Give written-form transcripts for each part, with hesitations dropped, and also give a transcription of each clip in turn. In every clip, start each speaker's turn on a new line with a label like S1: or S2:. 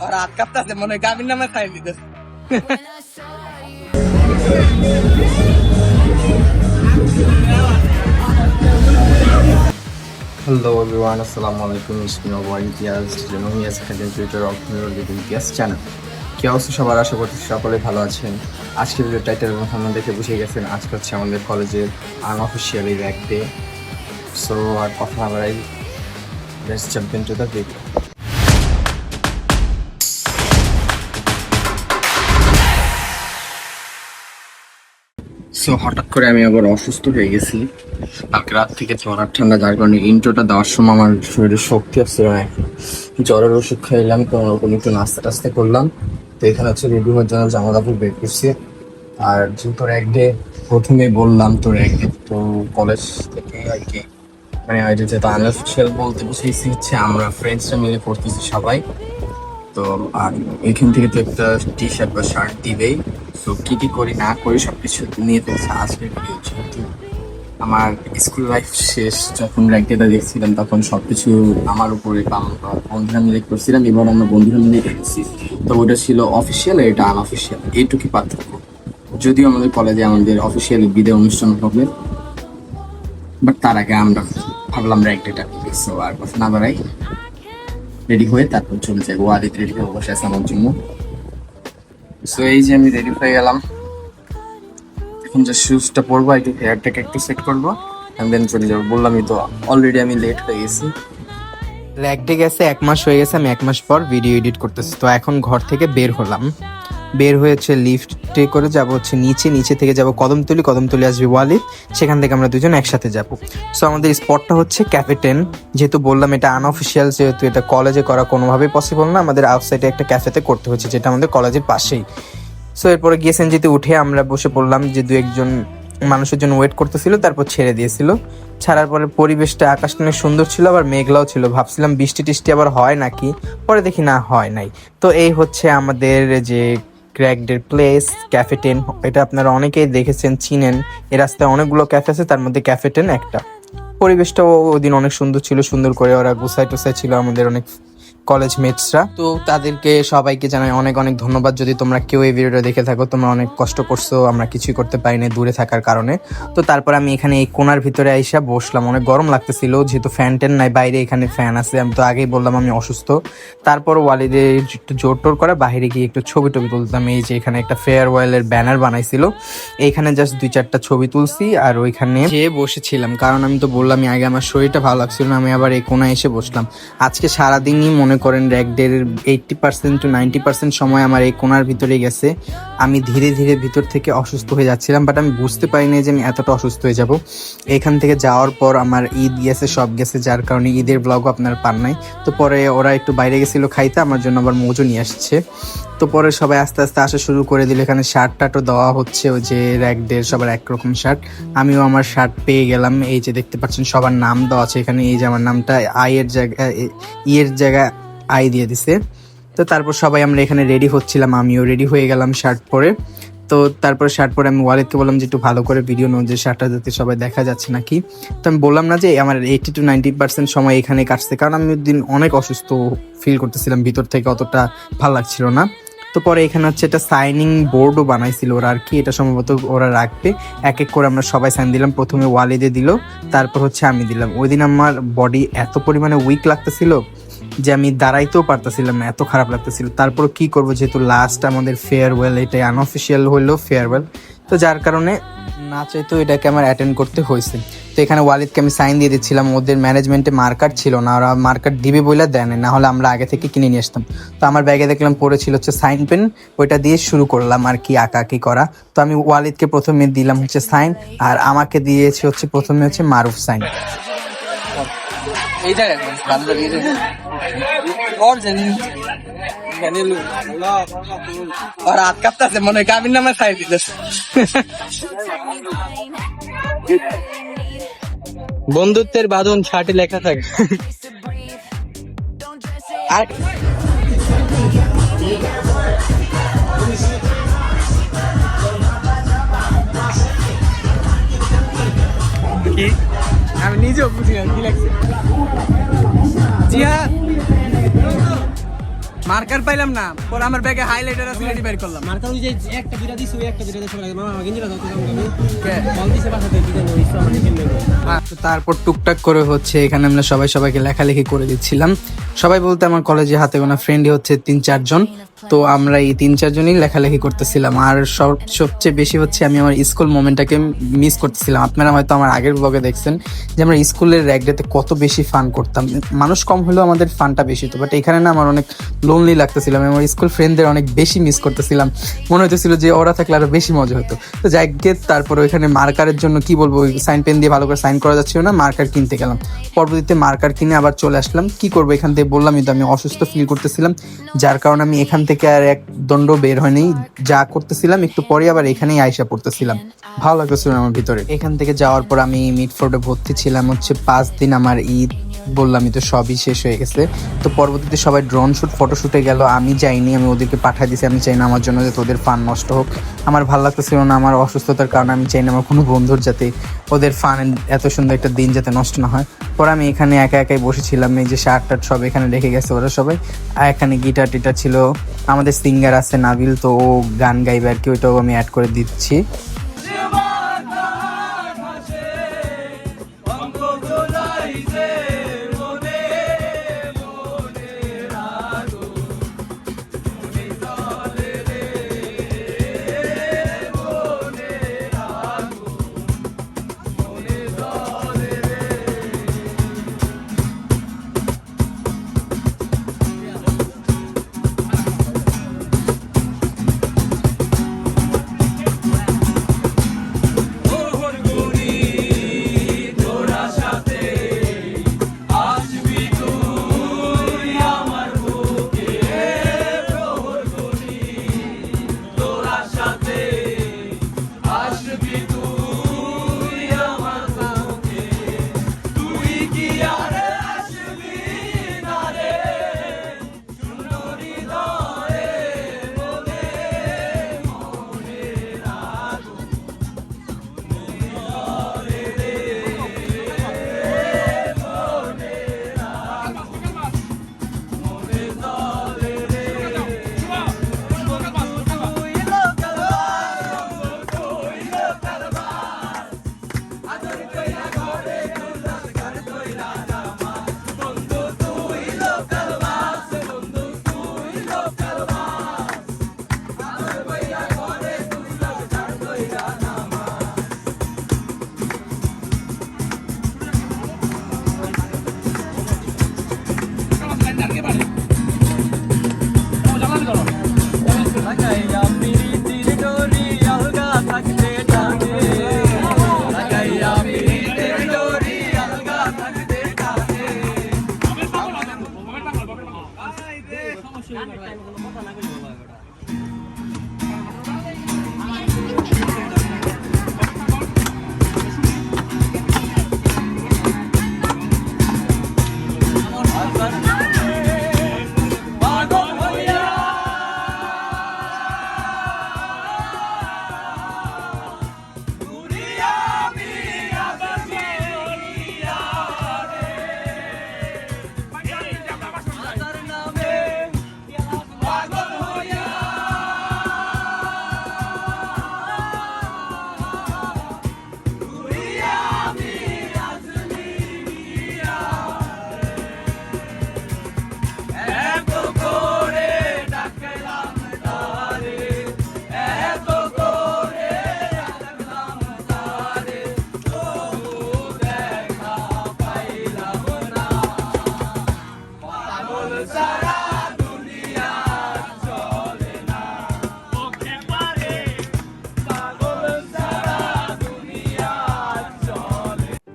S1: আর হাত কাঁপতেছে মনে হয় গাভীর নামে খাই দিতে।
S2: Hello everyone, Assalamu alaikum. It's me, your boy Imtiaz. You know me as a content creator of Mirror Living Guest Channel. কি অবস্থা সবার, আশা করছি সকলে ভালো আছেন। আজকে ভিডিও টাইটেল এবং থাম্বনেল দেখে বুঝে গেছেন আজকে হচ্ছে আমাদের কলেজের আনঅফিসিয়ালি র্যাক ডে। সো আর কথা না বাড়াই, let's jump into the video. So হঠাৎ করে আমি আবার অসুস্থ হয়ে গেছি। কালকে রাত থেকে জ্বর আর ঠান্ডা, যার কারণে ইন্ট্রোটা দেওয়ার সময় আমার শরীরে শক্তি আসছিল না। জ্বরের ওষুধ খাইলাম, কোনো রকম একটু নাস্তা টাস্তা করলাম। তো এখানে হচ্ছে রেডি হওয়ার জন্য জামা কাপড় বের করছি। আর যেহেতু র্যাক ডে প্রথমে বললাম, তো র্যাক ডে তো কলেজ থেকে আর কি মানে যেহেতু আনঅফিসিয়াল বলতে বুঝেছি হচ্ছে আমরা ফ্রেন্ডসরা মিলে করতেছি সবাই। তো আর এখান থেকে তো একটা টি শার্ট বা শার্ট দিবেই। সো কি কি করি না করি সবকিছু নিয়ে ফেলছে আজকের ভিডিও। যেহেতু আমার স্কুল লাইফ শেষ, যখন র্যাক ডেটা দেখছিলাম তখন সবকিছু আমার উপরে বন্ধুরা মিলে করছিলাম। এবার আমরা বন্ধুরা মিলে দেখছি, তো ওটা ছিল অফিসিয়াল, এটা আনঅফিসিয়াল, এইটুকুই পার্থক্য। যদিও আমাদের কলেজে আমাদের অফিসিয়ালি বিদায় অনুষ্ঠান হবে, বাট তার আগে আমরা ভাবলাম র্যাক ডেটা। সো আর কথা না বাড়াই, রেডি হয়ে তারপর চলে যাবো। আদিত রেডি হয়ে বসে আছে আমার জন্য। সো এই যে আমি রেডি হয়ে গেলাম, এখন যে শুজটা পরবো, একটু হেয়ারটাকে একটু সেট করবো, এন্ড দেন চলে যাবো। বললামই তো অলরেডি আমি লেট হয়ে গেছি।
S3: র্যাক ডে গেছে 1 মাস হয়ে গেছে, আমি 1 মাস পর ভিডিও এডিট করতেছি। তো এখন ঘর থেকে বের হলাম, বের হয়েছে লিফটে করে যাব হচ্ছে নিচে থেকে যাব কদমতলি আসবে ওয়ালিদ, সেখান থেকে আমরা দুজন একসাথে যাব। সো আমাদের স্পটটা হচ্ছে ক্যাফে 10। যেহেতু বললাম এটা আনঅফিসিয়াল, যেহেতু এটা কলেজে করা কোনোভাবেই পসিবল না, আমাদের আউটসাইডে একটা ক্যাফেতে করতে হচ্ছে, যেটা আমাদের কলেজের পাশেই। সো এরপরে গিয়েছেনজিতে উঠে আমরা বসে পড়লাম, যে দু একজন মানুষের জন্য ওয়েট করতেছিল, তারপর ছেড়ে দিয়েছিল। ছাড়ার পরে পরিবেশটা, আকাশটা অনেক সুন্দর ছিল, আবার মেঘলাও ছিল। ভাবছিলাম বৃষ্টি টিষ্টি আবার হয় নাকি, পরে দেখি না, হয় নাই। তো এই হচ্ছে আমাদের যে র্যাক ডের প্লেস, ক্যাফে 10। এটা আপনারা অনেকেই দেখেছেন, চিনেন। এই রাস্তায় অনেকগুলো ক্যাফে আছে, তার মধ্যে ক্যাফে 10 একটা। পরিবেশটাও ওই দিন অনেক সুন্দর ছিল, সুন্দর করে ওরা গুছাই টুসাই ছিল, আমাদের অনেক কলেজ মেটসরা। তো তাদেরকে সবাইকে জানাই অনেক অনেক ধন্যবাদ। যদি তোমরা কেউ এই ভিডিওটা দেখে থাকো, তোমরা অনেক কষ্ট করছো, আমরা কিছুই করতে পারিনি দূরে থাকার কারণে। তো তারপর আমি এখানে এই কোণার ভিতরে আইসা বসলাম, অনেক গরম লাগতেছিল, যেহেতু ফ্যান ট্যান নাই, বাইরে এখানে ফ্যান আছে। আমি তো আগেই বললাম আমি অসুস্থ। তারপর ওয়ালিদে একটু জোর টোর করে বাইরে গিয়ে একটু ছবি টবি তুলতাম। এই যে এখানে একটা ফেয়ারওয়েলের ব্যানার বানাইছিল, এইখানে জাস্ট 2-4টা ছবি তুলছি আর ওইখানে যেয়ে বসেছিলাম। কারণ আমি তো বললামই আগে আমার শরীরটা ভালো লাগছিল না, আমি আবার এই কোণায় এসে বসলাম। আজকে সারাদিনই মনে করেন র্যাক ডের 80% to 90% সময় আমার এই কোণার ভিতরে গেছে। আমি ধীরে ধীরে ভিতর থেকে অসুস্থ হয়ে যাচ্ছিলাম, বাট আমি বুঝতে পারিনি যে আমি এতটা অসুস্থ হয়ে যাব। এখান থেকে যাওয়ার পর আমার ঈদ গেছে, সব গেছে, যার কারণে ঈদের ব্লগও আপনার পান নাই। তো পরে ওরা একটু বাইরে গেছিলো খাইতে, আমার জন্য আবার মৌজু নিয়ে আসছে। তো পরে সবাই আস্তে আস্তে আসা শুরু করে দিল। এখানে শার্ট টার্টও দেওয়া হচ্ছে, ওই যে র্যাক ডের সবার একরকম শার্ট। আমিও আমার শার্ট পেয়ে গেলাম। এই যে দেখতে পাচ্ছেন সবার নাম দেওয়া আছে এখানে। এই যে আমার নামটা ইয়ের জায়গায় আই দিয়ে দিছে। তো তারপর সবাই আমরা এখানে রেডি হচ্ছিলাম, আমিও রেডি হয়ে গেলাম শার্ট পরে। তো তারপর শার্ট পরে আমি ওয়ালিদকে বললাম যে একটু ভালো করে ভিডিও নাও, যে শার্টটা যাতে সবাই দেখা যাচ্ছে নাকি। তো আমি বললাম না যে আমার 80 to 90% সময় এখানে কাটছে, কারণ আমি দিন অনেক অসুস্থ ফিল করতেছিলাম, ভিতর থেকে অতটা ভালো লাগছিল না। তো পরে এখানে হচ্ছে একটা সাইনিং বোর্ডও বানাইছিল ওরা আর কি, এটা সম্ভবত ওরা রাখবে। এক এক করে আমরা সবাই সাইন দিলাম, প্রথমে ওয়ালিদে দিল, তারপর হচ্ছে আমি দিলাম। ওই দিন আমার বডি এত পরিমাণে উইক লাগতেছিল যে আমি দাঁড়াইতেও পারতেছিলাম না, এত খারাপ লাগতেছিল। তারপর কি করব, যেহেতু লাস্ট আমাদের ফেয়ারওয়েল, এটাই আনঅফিসিয়াল হইলো ফেয়ারওয়েল, তো যার কারণে না চাইতেও এটাকে আমার অ্যাটেন্ড করতে হয়েছে। তো এখানে ওয়ালিদকে আমি সাইন দিয়ে দিচ্ছিলাম। ওদের ম্যানেজমেন্টে মার্কার ছিল না, ওরা মার্কার দিবে বলে দেয় না, হলে আমরা আগে থেকে কিনে নিয়ে আসতাম। তো আমার ব্যাগে দেখলাম পড়েছিল হচ্ছে সাইন পেন, ওইটা দিয়ে শুরু করলাম আর কি আঁকাআঁকি করা। তো আমি ওয়ালিদকে প্রথমে দিলাম হচ্ছে সাইন, আর আমাকে দিয়েছে হচ্ছে প্রথমে হচ্ছে মারুফ সাইন।
S1: এই জায়গায় ভালো লাগে ওর জানি আর হাত কাঁপতেছে মনে হয় গাভীর নামে খাই দিতে। বন্ধুত্বের বাঁধন শার্টে লেখা থাকে। আর কি আমি নিজেও বুঝি না কি লাগছে। জি হ্যাঁ, মার্কার পাইলাম না, পরে আমার ব্যাগে হাইলাইটার আছে, এটি বের করলাম।
S4: মার্কার ওই যে একটা বিরা দিছে, ওই একটা বিরা দিছে মামা আমাকে গেঞ্জিটা দাও তো আমি বল দিছে পাঠাতে কি জানো ইসু আমাকে কিনবে।
S3: তো তারপর টুকটাক করে হচ্ছে এখানে আমরা সবাইকে লেখালেখি করে দিচ্ছিলাম। সবাই বলতে আমার কলেজে হাতে গোনা ফ্রেন্ডই হচ্ছে 3-4 জন। তো আমরা এই 3-4 জনই লেখালেখি করতেছিলাম। আর সবচেয়ে বেশি হচ্ছে আমি আমার স্কুল মোমেন্টটাকে মিস করতেছিলাম। আপনারা হয়তো আমার আগের ব্লগে দেখছেন যে আমরা স্কুলের র্যাগ ডেতে কত বেশি ফান করতাম। মানুষ কম হলেও আমাদের ফানটা বেশি হতো, বাট এখানে না আমার অনেক লোনলি লাগতেছিল। আমি আমার স্কুল ফ্রেন্ডদের অনেক বেশি মিস করতেছিলাম। মনে হইতেছিল যে ওরা থাকলে আরো বেশি মজা হতো। তো যাই গে, তারপরে ওইখানে মার্কারের জন্য কি বলবো, সাইন পেন দিয়ে ভালো করে সাইন করা যাচ্ছিল না, মার্কার কিনতে গেলাম। পরবর্তীতে মার্কার কিনে আবার চলে আসলাম। কি করবো, এখান থেকে বললামই তো আমি অসুস্থ ফিল করতেছিলাম, যার কারণে আমি এখান থেকে আর এক দণ্ড বের হয়নি। যা করতেছিলাম একটু পরে আবার এখানেই আইসা পড়তেছিলাম, ভালো লাগতেছিল আমার ভিতরে। এখান থেকে যাওয়ার পর আমি মিডফোর্ডে ভর্তি ছিলাম হচ্ছে 5 দিন। আমার ঈদ বললামই তো সবই শেষ হয়ে গেছে। তো পরবর্তীতে সবাই ড্রোন শুট ফটোশুটে গেল, আমি যাইনি, আমি ওদেরকে পাঠিয়ে দিয়েছি। আমি চাই না আমার জন্য যে তোদের ফান নষ্ট হোক, আমার ভালো লাগতেছিল না। আমার অসুস্থতার কারণে আমি চাই না আমার কোনো বন্ধুর যাতে ওদের ফান এত সুন্দর একটা দিন যাতে নষ্ট না হয়। পরে আমি এখানে একাই বসেছিলাম। এই যে শার্ট টার্ট সব এখানে রেখে গেছে ওরা সবাই। আর এখানে গিটার টিটার ছিল, আমাদের সিঙ্গার আছে নাবিল, তো ও গান গাইবে আর কি, ওইটাও আমি অ্যাড করে দিচ্ছি।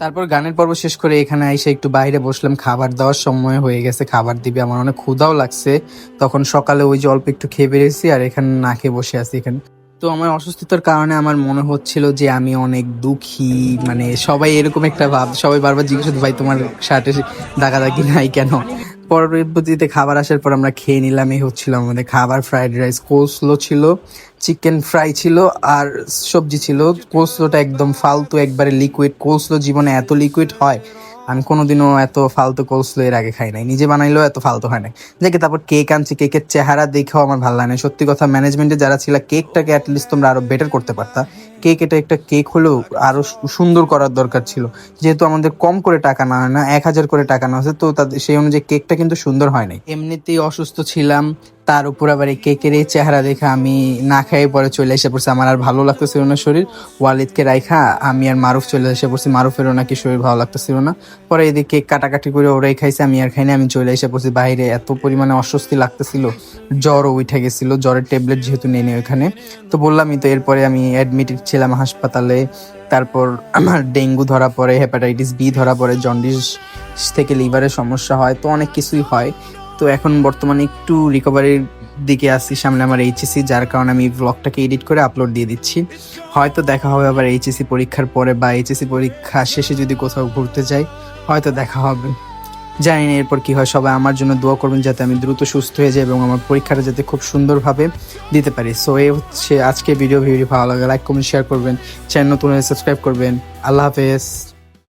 S3: তারপর গানের পর্ব শেষ করে এখানে এসে একটু বাইরে বসলাম। খাবার দেওয়ার সময় হয়ে গেছে, খাবার দিবে। আমার অনেক ক্ষুধাও লাগছে, তখন সকালে ওই যে অল্প একটু খেয়ে বেরিয়েছি আর এখানে না খেয়ে বসে আছি এখানে। তো আমার অসুস্থতার কারণে আমার মনে হচ্ছিল যে আমি অনেক দুঃখী, মানে সবাই এরকম একটা ভাব। সবাই বারবার জিজ্ঞেস করতো, ভাই তোমার শার্টে দাগি নাই কেন? পরবর্তীতে খাবার আসার পর আমরা খেয়ে নিলাম। এই হচ্ছিল আমাদের খাবার, ফ্রাইড রাইস, কোলস্লো ছিল, চিকেন ফ্রাই ছিল আর সবজি ছিল। কোলস্লোটা একদম ফালতু, একবারে লিকুইড। কোলস্লো জীবনে এত লিকুইড হয় আমি কোনোদিনও এত ফালতু কোলস্লো এর আগে খাই নাই, নিজে বানাইলেও এত ফালতু হয় নাই। দেখে তারপর কেক আনছি, কেকের চেহারা দেখেও আমার ভালো লাগে না। সত্যি কথা, ম্যানেজমেন্টে যারা ছিল, কেকটাকে অ্যাটলিস্ট তোমরা আরো বেটার করতে পারতা। কেক, এটা একটা কেক হলেও আরো সুন্দর করার দরকার ছিল। যেহেতু আমাদের কম করে টাকা না হয় না, 1,000 করে টাকা না হচ্ছে, তো তাদের সেই অনুযায়ী কেকটা কিন্তু সুন্দর হয় নাই। এমনিতেই অসুস্থ ছিলাম, তার উপর আবার এই কেকের এই চেহারা দেখে আমি না খেয়ে পরে চলে এসে পড়ছি। আমার আর ভালো লাগতেছিল না শরীর। ওয়ালিদকে রাইখা আমি আর মারুফ চলে এসে পড়ছি। মারুফেরও নাকি শরীর ভালো লাগতেছিল না। পরে এদিকে কেক কাটাকাটি করে ওরাই খাইছে, আমি আর খাইনি। আমি চলে এসে পড়ছি বাইরে। এত পরিমাণে অস্বস্তি লাগতেছিল, জ্বরও উঠে গেছিল। জ্বরের ট্যাবলেট যেহেতু নেই ওখানে, তো বললামই তো। এরপরে আমি অ্যাডমিটেড ছিলাম হাসপাতালে। তারপর আমার ডেঙ্গু ধরা পড়ে, হেপাটাইটিস বি ধরা পড়ে, জন্ডিস থেকে লিভারের সমস্যা হয়, তো অনেক কিছুই হয়। তো এখন বর্তমানে একটু রিকভারির দিকে আসছি। সামনে আমার এইচএসসি, যার কারণে আমি ব্লগটাকে এডিট করে আপলোড দিয়ে দিচ্ছি। হয়তো দেখা হবে আবার এইচএসসি পরীক্ষার পরে, বা এইচএসসি পরীক্ষা শেষে যদি কোথাও ঘুরতে যাই, হয়তো দেখা হবে। জানি না এরপর কি হয়। সবাই আমার জন্য দোয়া করবেন যাতে আমি দ্রুত সুস্থ হয়ে যাই এবং আমার পরীক্ষাটা যাতে খুব সুন্দরভাবে দিতে পারি। সো এই হচ্ছে আজকে ভিডিও ভালো লাগে লাইক কমেন্ট শেয়ার করবেন, চ্যানেল নতুন হলে সাবস্ক্রাইব করবেন। আল্লাহ হাফেজ।